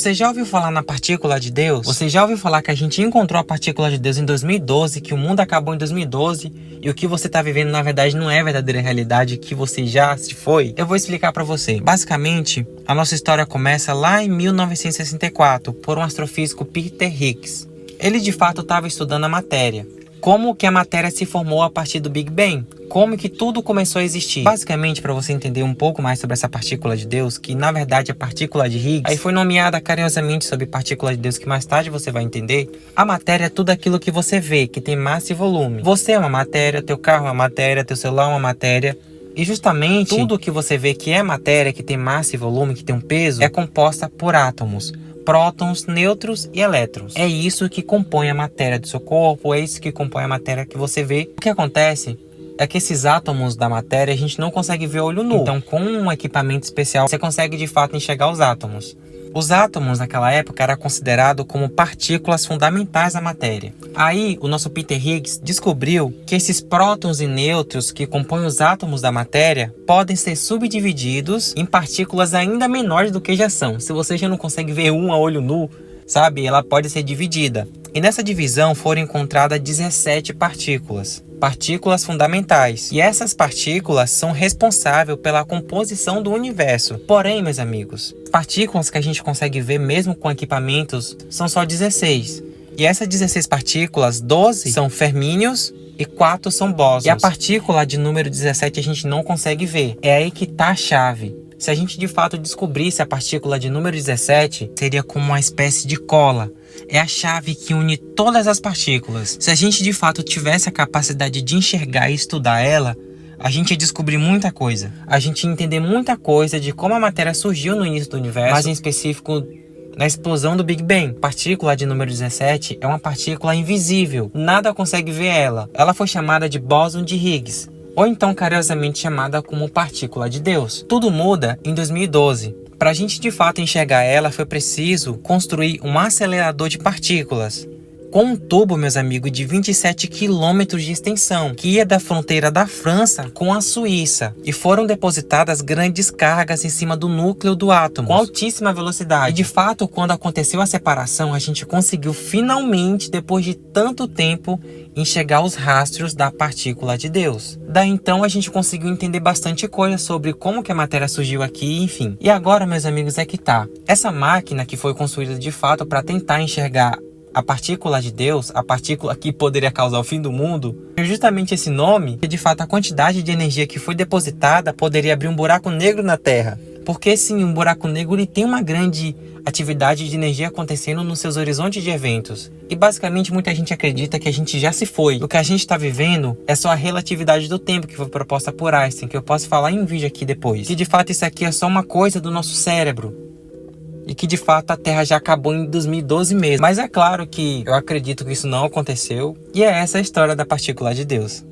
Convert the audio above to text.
Você já ouviu falar na partícula de Deus? Você já ouviu falar que a gente encontrou a partícula de Deus em 2012, que o mundo acabou em 2012 e o que você está vivendo na verdade não é a verdadeira realidade, que você já se foi? Eu vou explicar para você. Basicamente, a nossa história começa lá em 1964 por um astrofísico Peter Higgs. Ele de fato estava estudando a matéria. Como que a matéria se formou a partir do Big Bang? Como que tudo começou a existir? Basicamente, para você entender um pouco mais sobre essa partícula de Deus, que na verdade é a partícula de Higgs, aí foi nomeada carinhosamente sobre partícula de Deus, que mais tarde você vai entender. A matéria é tudo aquilo que você vê, que tem massa e volume. Você é uma matéria, teu carro é uma matéria, teu celular é uma matéria. E justamente tudo que você vê que é matéria, que tem massa e volume, que tem um peso, é composta por átomos. Prótons, nêutrons e elétrons. É isso que compõe a matéria do seu corpo, é isso que compõe a matéria que você vê. O que acontece é que esses átomos da matéria a gente não consegue ver a olho nu. Então, com um equipamento especial, você consegue de fato enxergar os átomos. Os átomos naquela época eram considerados como partículas fundamentais da matéria. Aí, o nosso Peter Higgs descobriu que esses prótons e nêutrons que compõem os átomos da matéria podem ser subdivididos em partículas ainda menores do que já são. Se você já não consegue ver um a olho nu, sabe, ela pode ser dividida. E nessa divisão foram encontradas 17 partículas fundamentais. E essas partículas são responsáveis pela composição do universo. Porém, meus amigos, partículas que a gente consegue ver mesmo com equipamentos são só 16. E essas 16 partículas, 12 são fermínios e 4 são bósons. E a partícula de número 17 a gente não consegue ver. É aí que está a chave. Se a gente de fato descobrisse a partícula de número 17, seria como uma espécie de cola. É a chave que une todas as partículas. Se a gente de fato tivesse a capacidade de enxergar e estudar ela, a gente ia descobrir muita coisa. A gente ia entender muita coisa de como a matéria surgiu no início do universo, mas em específico na explosão do Big Bang. A partícula de número 17 é uma partícula invisível. Nada consegue ver ela. Ela foi chamada de bóson de Higgs, ou então carinhosamente chamada como partícula de Deus. Tudo muda em 2012. Para a gente de fato enxergar ela, foi preciso construir um acelerador de partículas com um tubo, meus amigos, de 27 quilômetros de extensão, que ia da fronteira da França com a Suíça. E foram depositadas grandes cargas em cima do núcleo do átomo, com altíssima velocidade. E de fato, quando aconteceu a separação, a gente conseguiu finalmente, depois de tanto tempo, enxergar os rastros da partícula de Deus. Daí então a gente conseguiu entender bastante coisa sobre como que a matéria surgiu aqui, enfim. E agora, meus amigos, é que tá. Essa máquina que foi construída de fato para tentar enxergar a partícula de Deus, a partícula que poderia causar o fim do mundo, é justamente esse nome, que de fato a quantidade de energia que foi depositada poderia abrir um buraco negro na Terra. Porque sim, um buraco negro ele tem uma grande atividade de energia acontecendo nos seus horizontes de eventos. E basicamente muita gente acredita que a gente já se foi. O que a gente está vivendo é só a relatividade do tempo que foi proposta por Einstein, que eu posso falar em um vídeo aqui depois. Que de fato isso aqui é só uma coisa do nosso cérebro. E que de fato a Terra já acabou em 2012 mesmo. Mas é claro que eu acredito que isso não aconteceu. E é essa a história da partícula de Deus.